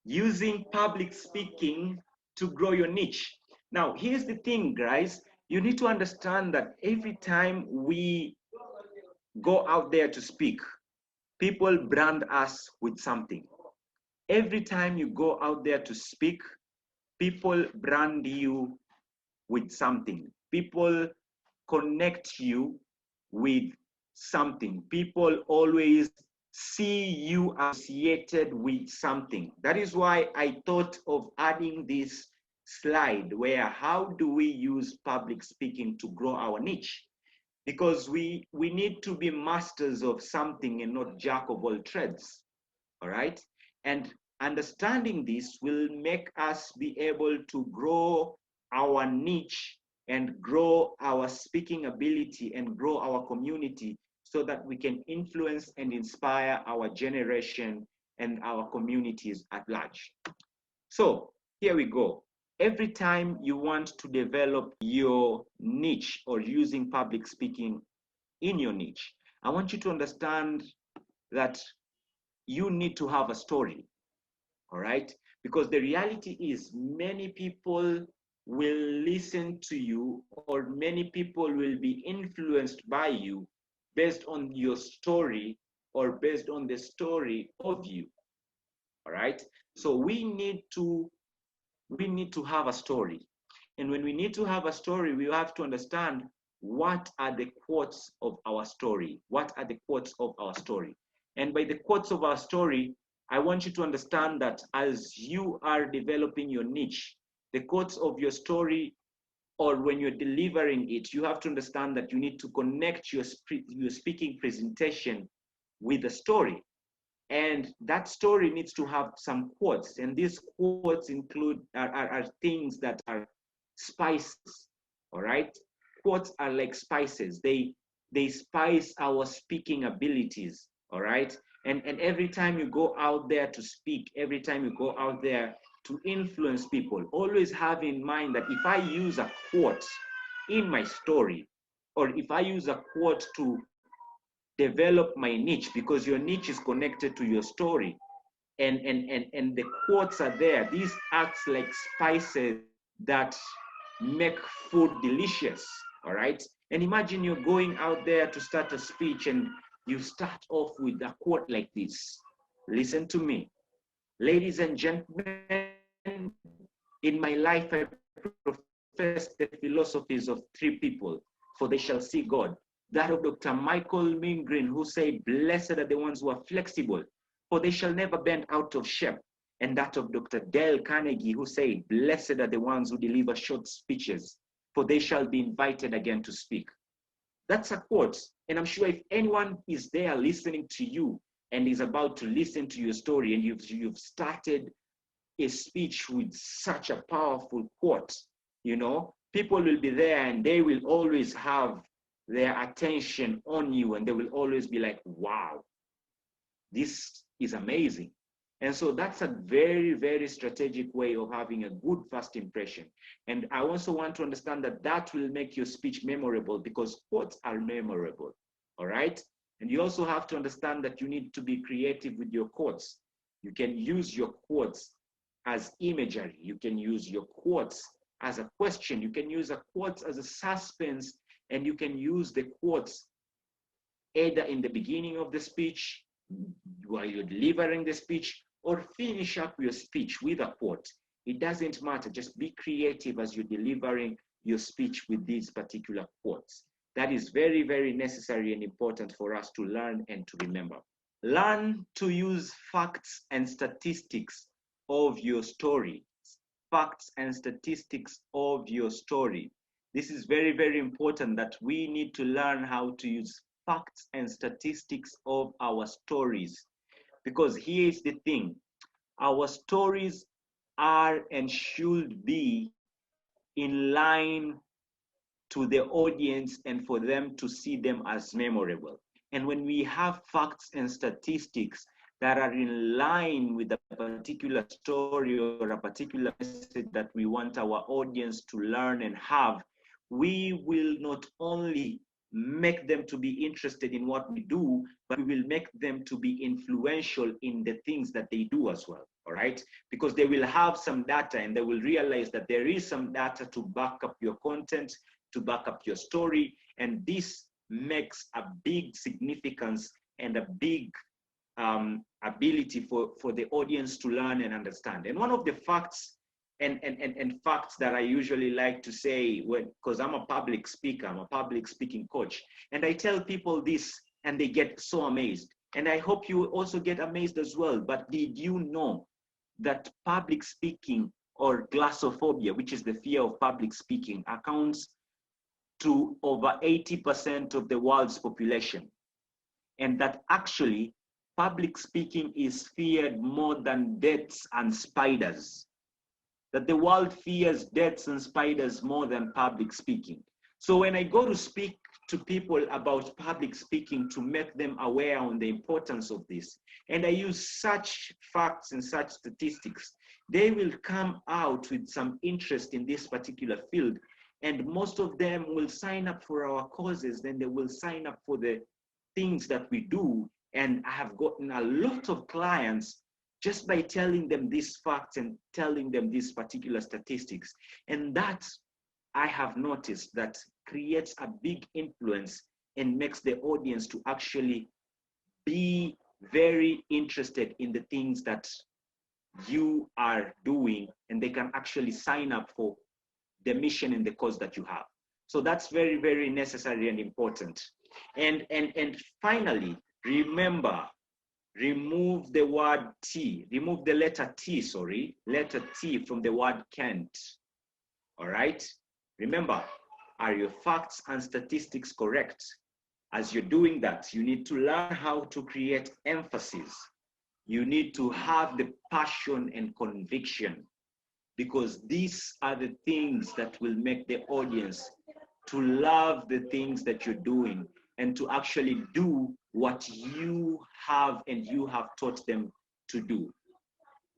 using public speaking to grow your niche. Now, here's the thing, guys. You need to understand that every time we go out there to speak, people brand us with something. Every time you go out there to speak, people brand you with something. People connect you with something. People always see you associated with something. That is why I thought of adding this slide where how do we use public speaking to grow our niche? Because we need to be masters of something and not jack of all trades, all right? And understanding this will make us be able to grow our niche and grow our speaking ability and grow our community so that we can influence and inspire our generation and our communities at large. So here we go. Every time you want to develop your niche or using public speaking in your niche, I want you to understand that you need to have a story, all right? Because the reality is many people will listen to you or many people will be influenced by you based on your story or based on the story of you, all right? So we need to have a story. And when we need to have a story, we have to understand what are the quotes of our story? What are the quotes of our story? And by the quotes of our story, I want you to understand that as you are developing your niche, the quotes of your story, or when you're delivering it, you have to understand that you need to connect your speaking presentation with the story. And that story needs to have some quotes. And these quotes include are things that are spices, all right? Quotes are like spices. They spice our speaking abilities, all right? And every time you go out there to speak, every time you go out there to influence people, always have in mind that if I use a quote in my story, or if I use a quote to develop my niche, because your niche is connected to your story, and the quotes are there. These acts like spices that make food delicious, all right? And imagine you're going out there to start a speech and you start off with a quote like this. Listen to me. Ladies and gentlemen, in my life I profess the philosophies of three people, for they shall see God. That of Dr. Michael Mingrin, who said, blessed are the ones who are flexible, for they shall never bend out of shape. And that of Dr. Dale Carnegie, who said, blessed are the ones who deliver short speeches, for they shall be invited again to speak. That's a quote. And I'm sure if anyone is there listening to you and is about to listen to your story, and you've started a speech with such a powerful quote, you know, people will be there and they will always have their attention on you, and they will always be like, wow, this is amazing. And so that's a very, very strategic way of having a good first impression. And I also want to understand that that will make your speech memorable, because quotes are memorable, all right? And you also have to understand that you need to be creative with your quotes. You can use your quotes as imagery. You can use your quotes as a question. You can use a quote as a suspense, and you can use the quotes either in the beginning of the speech, while you're delivering the speech, or finish up your speech with a quote. It doesn't matter. Just be creative as you're delivering your speech with these particular quotes. That is very, very necessary and important for us to learn and to remember. Learn to use facts and statistics of your story. Facts and statistics of your story. This is very, very important, that we need to learn how to use facts and statistics of our stories. Because here is the thing, our stories are and should be in line to the audience and for them to see them as memorable. And when we have facts and statistics that are in line with a particular story or a particular message that we want our audience to learn and have, we will not only make them to be interested in what we do, but we will make them to be influential in the things that they do as well, all right? Because they will have some data and they will realize that there is some data to back up your content, to back up your story, and this makes a big significance and a big ability for the audience to learn and understand. And one of the facts and facts that I usually like to say, because I'm a public speaker, I'm a public speaking coach, and I tell people this and they get so amazed. And I hope you also get amazed as well. But did you know that public speaking, or glossophobia, which is the fear of public speaking, accounts to over 80% of the world's population? And that actually public speaking is feared more than deaths and spiders. That the world fears deaths and spiders more than public speaking. So when I go to speak to people about public speaking to make them aware on the importance of this, and I use such facts and such statistics, they will come out with some interest in this particular field, and most of them will sign up for our causes, then they will sign up for the things that we do. And I have gotten a lot of clients just by telling them these facts and telling them these particular statistics. And that, I have noticed, that creates a big influence and makes the audience to actually be very interested in the things that you are doing, and they can actually sign up for the mission and the cause that you have. So that's very, very necessary and important. And finally, remember, remove the word T, remove the letter T, letter T from the word can't, all right? Remember, are your facts and statistics correct? As you're doing that, you need to learn how to create emphasis. You need to have the passion and conviction, because these are the things that will make the audience to love the things that you're doing and to actually do what you have and you have taught them to do.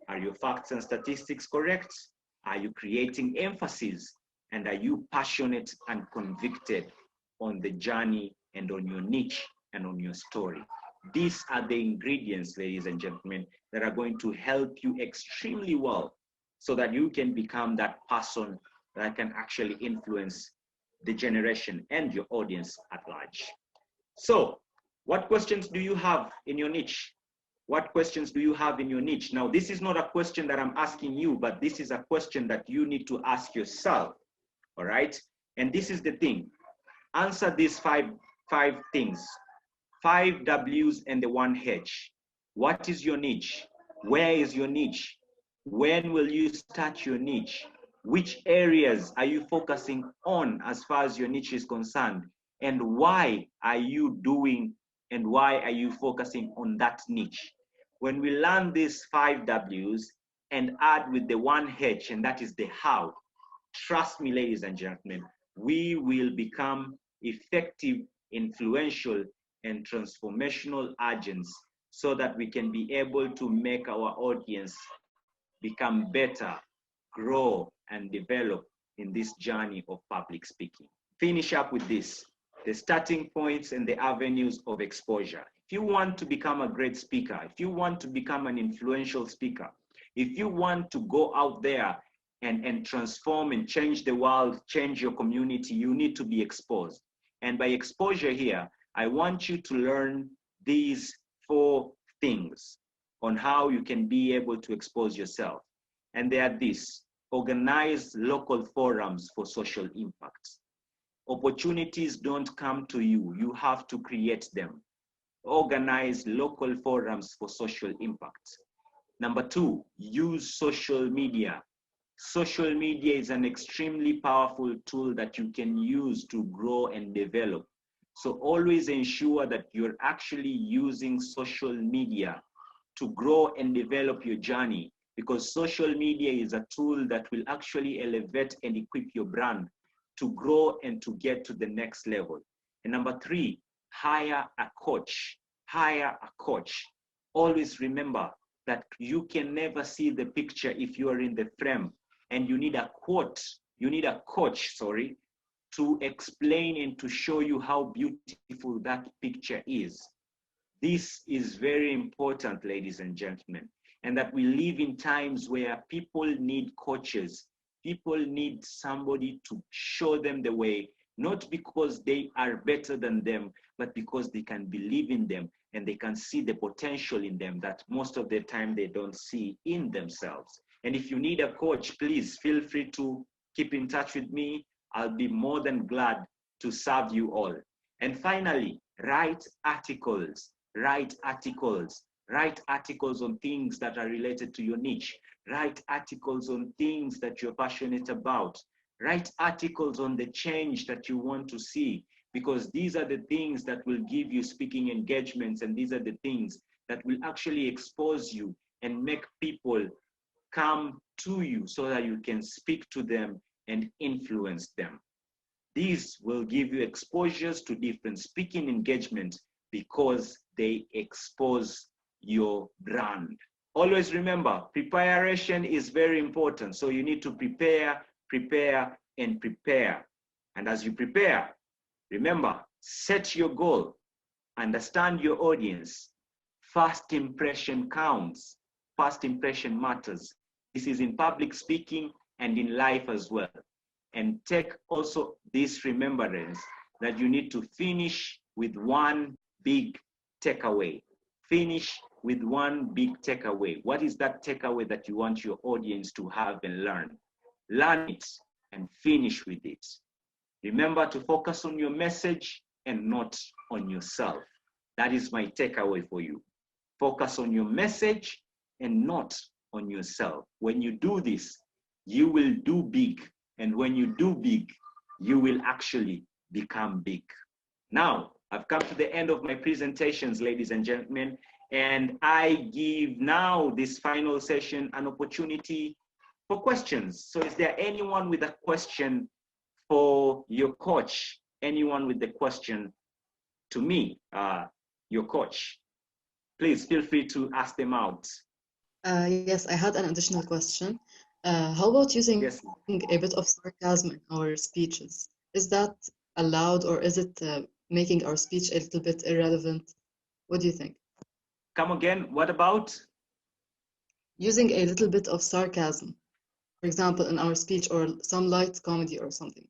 Are your facts and statistics correct? Are you creating emphasis? And are you passionate and convicted on the journey and on your niche and on your story? These are the ingredients, ladies and gentlemen, that are going to help you extremely well so that you can become that person that can actually influence the generation and your audience at large. So, what questions do you have in your niche? What questions do you have in your niche? Now, this is not a question that I'm asking you, but this is a question that you need to ask yourself, all right? And this is the thing. Answer these five things. 5 W's and the 1 H. What is your niche? Where is your niche? When will you start your niche? Which areas are you focusing on as far as your niche is concerned? And why are you doing and why are you focusing on that niche? When we learn these 5 W's and add with the 1 H, and that is the how, trust me, ladies and gentlemen, we will become effective, influential, and transformational agents so that we can be able to make our audience become better, grow, and develop in this journey of public speaking. Finish up with this. the starting points and the avenues of exposure. If you want to become a great speaker, if you want to become an influential speaker, if you want to go out there and transform and change the world, change your community, you need to be exposed. And by exposure here, I want you to learn these 4 things on how you can be able to expose yourself. And they are this: organize local forums for social impact. Opportunities don't come to you, you have to create them. Organize local forums for social impact. Number 2, use social media. Social media is an extremely powerful tool that you can use to grow and develop. So always ensure that you're actually using social media to grow and develop your journey, because social media is a tool that will actually elevate and equip your brand to grow and to get to the next level. And number 3, hire a coach. Hire a coach. Always remember that you can never see the picture if you are in the frame, and you need a coach, to explain and to show you how beautiful that picture is. This is very important, ladies and gentlemen, and that we live in times where people need coaches. People need somebody to show them the way, not because they are better than them, but because they can believe in them and they can see the potential in them that most of the time they don't see in themselves. And if you need a coach, please feel free to keep in touch with me. I'll be more than glad to serve you all. And finally, write articles. Write articles. Write articles on things that are related to your niche. Write articles on things that you're passionate about. Write articles on the change that you want to see, because these are the things that will give you speaking engagements, and these are the things that will actually expose you and make people come to you so that you can speak to them and influence them. These will give you exposures to different speaking engagements because they expose your brand. Always remember, preparation is very important. So you need to prepare, prepare, and prepare. And as you prepare, remember, set your goal, understand your audience. First impression counts. First impression matters. This is in public speaking and in life as well. And take also this remembrance that you need to finish with one big takeaway. Finish with one big takeaway. What is that takeaway that you want your audience to have and learn? Learn it and finish with it. Remember to focus on your message and not on yourself. That is my takeaway for you. Focus on your message and not on yourself. When you do this, you will do big. And when you do big, you will actually become big. Now, I've come to the end of my presentations, ladies and gentlemen, and I give now this final session an opportunity for questions. So is there anyone with a question for your coach? Anyone with the question to me, your coach? Please feel free to ask them out. Yes, I had an additional question. How about using Yes. a bit of sarcasm in our speeches? Is that allowed, or is it making our speech a little bit irrelevant? What do you think? Come again, what about? Using a little bit of sarcasm, for example, in our speech, or some light comedy or something.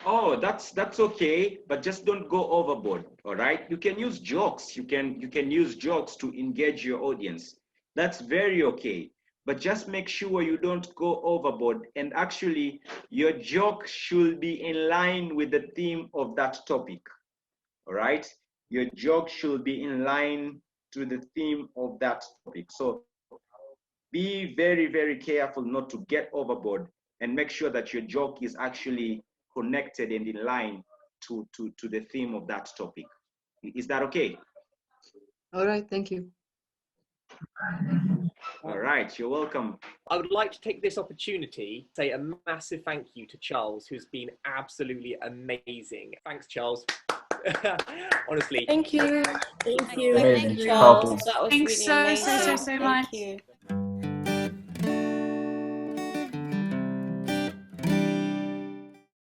Oh, that's okay, but just don't go overboard, all right? You can use jokes. You can use jokes to engage your audience. That's very okay. But just make sure you don't go overboard, and actually your joke should be in line with the theme of that topic. All right? Your joke should be in line to the theme of that topic. So be very, very careful not to get overboard, and make sure that your joke is actually connected and in line to the theme of that topic. Is that okay? All right, thank you. All right, you're welcome. I would like to take this opportunity to say a massive thank you to Charles, who's been absolutely amazing. Thanks, Charles. Honestly. Thank you. Thank you. Amazing. Charles. Powerful. That was Thanks really amazing. so much. Thank you.